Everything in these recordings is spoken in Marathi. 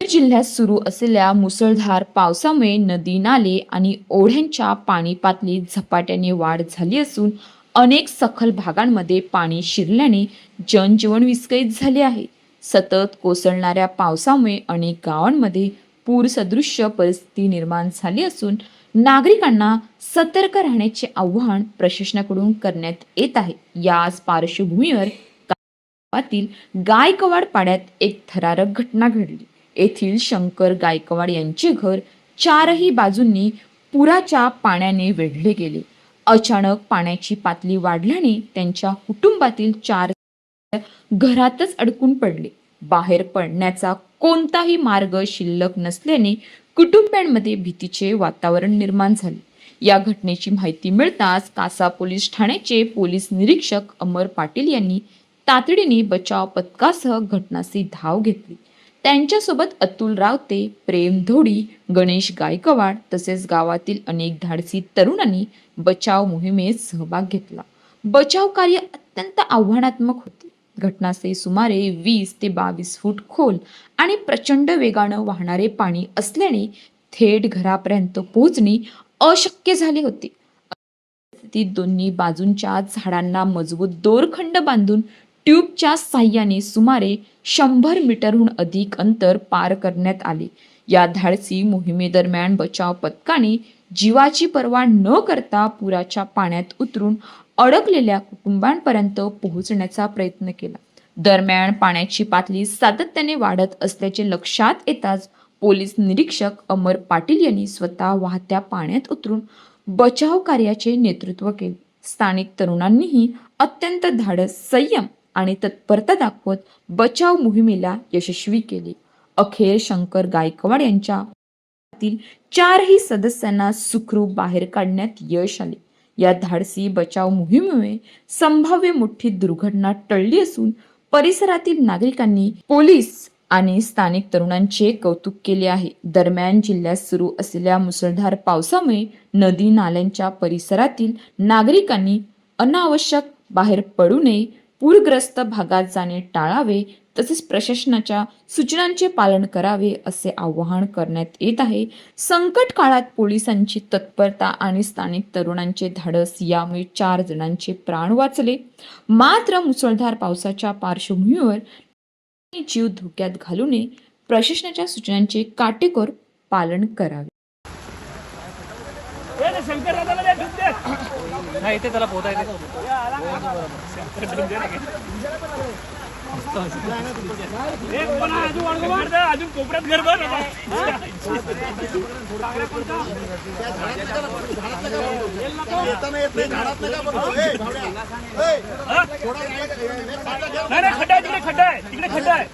जिल्ह्यात सुरू असलेल्या मुसळधार पावसामुळे नदी नाले आणि ओढ्यांच्या पाणी पातळीत झपाट्याने वाढ झाली असून अनेक सखल भागांमध्ये पाणी शिरल्याने जनजीवन विस्कळीत झाले आहे. सतत कोसळणाऱ्या पावसामुळे अनेक गावांमध्ये पूरसदृश्य परिस्थिती निर्माण झाली असून नागरिकांना सतर्क राहण्याचे आवाहन प्रशासनाकडून करण्यात येत आहे. याच पार्श्वभूमीवर गावातील गायकवाड पाड्यात एक थरारक घटना घडली. येथील शंकर गायकवाड यांचे घर चारही बाजूंनी पुराच्या पाण्याने वेढले गेले. अचानक पाण्याची पातळी वाढल्याने त्यांच्या कुटुंबातील 4 घरातच अडकून पडले. बाहेर पडण्याचा कोणताही मार्ग शिल्लक नसल्याने कुटुंबियांमध्ये भीतीचे वातावरण निर्माण झाले. या घटनेची माहिती मिळताच कासा पोलीस ठाण्याचे पोलीस निरीक्षक अमर पाटील यांनी तातडीने बचाव पथकासह घटनास्थळी धाव घेतली. त्यांच्यासोबत अतुल रावते, प्रेम धोडी, गणेश गायकवाड तसेच गावातील अनेक धाडसी तरुणांनी बचाव मोहिमेत सहभाग घेतला. बचाव कार्य अत्यंत आव्हानात्मक होते. घटनास्थळी सुमारे 20 ते 22 फूट खोल आणि प्रचंड वेगानं वाहणारे पाणी असल्याने थेट घरापर्यंत पोहोचणे अशक्य झाले होते. स्थितीत दोन्ही बाजूंच्या झाडांना मजबूत दोरखंड बांधून ट्यूबच्या साह्याने सुमारे 100 मीटरहून अधिक अंतर पार करण्यात आले. या धाडसी मोहिमेदरम्यान बचाव पथकाने जीवाची पर्वा न करता पुराच्या पाण्यात उतरून अडकलेल्या कुटुंबांपर्यंत पोहोचण्याचा प्रयत्न केला. दरम्यान पाण्याची पातळी सातत्याने वाढत असल्याचे लक्षात येताच पोलीस निरीक्षक अमर पाटील यांनी स्वतः वाहत्या पाण्यात उतरून बचाव कार्याचे नेतृत्व केले. स्थानिक तरुणांनीही अत्यंत धाडस, संयम आणि तत्परता दाखवत बचाव मोहिमेला यशस्वी केले. अखेर शंकर गायकवाड यांच्या 4ही सदस्यांना सुखरूप बाहेर काढण्यात यश आले. या धाडसी बचाव मोहिमेमुळे संभाव्य मोठी दुर्घटना टळली असून परिसरातील नागरिकांनी पोलीस आणि स्थानिक तरुणांचे कौतुक केले आहे. दरम्यान जिल्ह्यात सुरू असलेल्या मुसळधार पावसामुळे नदी नाल्यांच्या परिसरातील नागरिकांनी अनावश्यक बाहेर पडू नये, पूरग्रस्त भागात जाणे टाळावे तसेच प्रशासनाच्या सूचनांचे पालन करावे असे आवाहन करण्यात येत आहे. संकट काळात पोलिसांची तत्परता आणि स्थानिक तरुणांचे धाडस यामुळे 4 जणांचे प्राण वाचले. मात्र मुसळधार पावसाच्या पार्श्वभूमीवर जीव धोक्यात घालू नये, प्रशासनाच्या सूचनांचे काटेकोर पालन करावे. इथे त्याला पोहता येते. अजून कोपऱ्यात घर बघ. खड्डा आहे तिकडे, खड्डा आहे तिकडे, खड्डा आहे.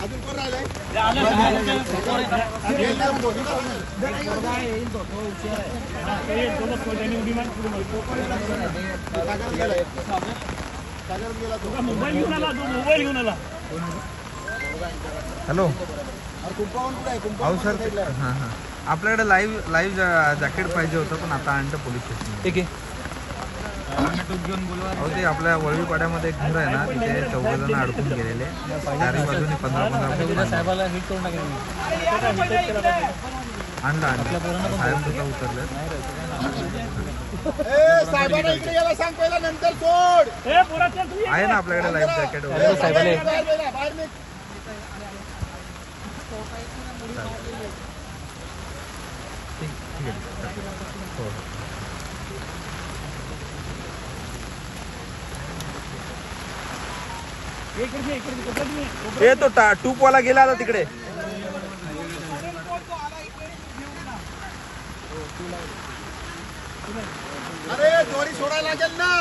अजून कोण राहिलंय? मोबाईल घेऊन आला, तो मोबाईल घेऊन आला. हॅलो, अहो सर, हां हां, आपल्याकडे लाईव्ह जॅकेट पाहिजे होतं, पण आता आणतं पोलीस स्टेशन. ठीक आहे. अहो, ते आपल्या वळवीपाड्यामध्ये एक घर आहे ना, तिथे 14 जण अडकून गेलेले. चारही बाजूने 15-15 साहेबाला हिट करून टाकेल. आणलं साहेब सुद्धा उतरले. साहेबांना इकडे यायला सांग पहिला, नंतर सोड. आहे ना आपल्याकडे लाईव्ह जॅकेट वगैरे. बाहेर निघ. ठीक आहे. हो. तो टूपवाला गेला आता तिकडे. अरे दोरी सोडायला लागेल ना.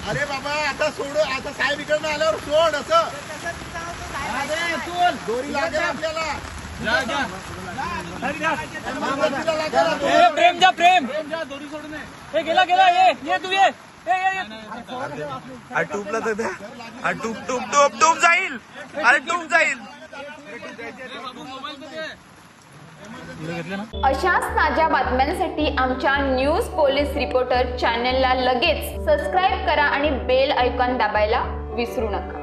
अरे बाबा, आता सोड, आता साहेब इकडनं आल्यावर सोड. असं दोरी लागेल आपल्याला. प्रेम जा, प्रेम दोरी सोडून हे गेला गेला. ये तू ये. टूपला तर द्या. टूप जाईल. अरे टूप जाईल. व्हिडिओ घेतले ना. अशाच ताज्या बातम्यांसाठी आमच्या न्यूज पोलीस रिपोर्टर चॅनलला लगेच सबस्क्राईब करा आणि बेल आयकॉन दाबायला विसरू नका.